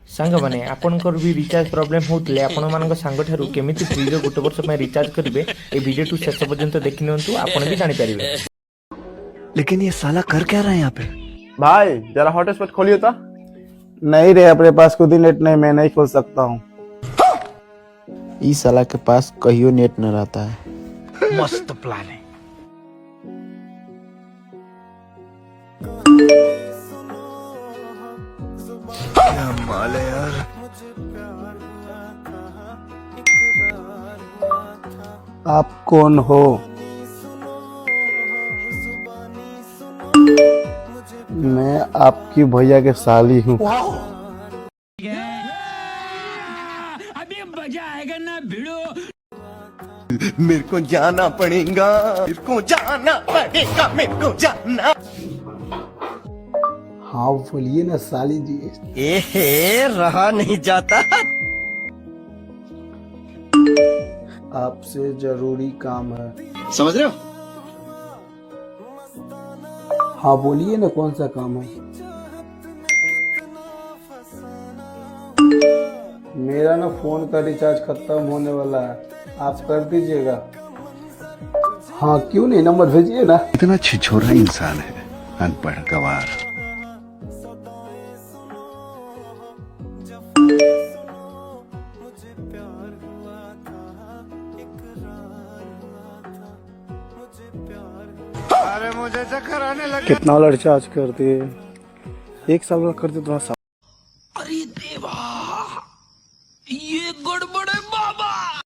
सांग माने आपनकर भी रिचार्ज प्रॉब्लम होतले आपण मानक सांग ठारू केमिति फ्री रे गोटे वर्ष में रिचार्ज करिवे ए वीडियो टू शेष पर्यंत देखि नियंतु आपण भी जानि परिबे। लेकिन ये साला कर क्या रहा है यहाँ पे? भाई जरा हॉटस्पॉट खोलियो तो। नहीं रे, अपने पास खुद ही नेट नहीं, मैं नहीं खोल सकता हूँ। इस साला के पास कहियो नेट न रहता है। मस्त प्लान है। क्या माल है यार। आप कौन हो? मैं आपकी भैया के साली हूँ। अभी मजा आएगा ना भिड़ो। मेरे को जाना पड़ेगा, मेरे को जाना पड़ेगा, मेरे को जाना। हाँ बोलिए ना साली जी। एहे रहा नहीं जाता। आपसे जरूरी काम है। समझ रहे हो? हाँ बोलिए ना, कौन सा काम है? मेरा ना फोन का रिचार्ज खत्म होने वाला है, आप कर दीजिएगा। हाँ क्यों नहीं, नंबर भेजिए ना। इतना छिछोरा इंसान है, अनपढ़ गवार। कितना वाला रिचार्ज करते? 1 साल वाला करते तो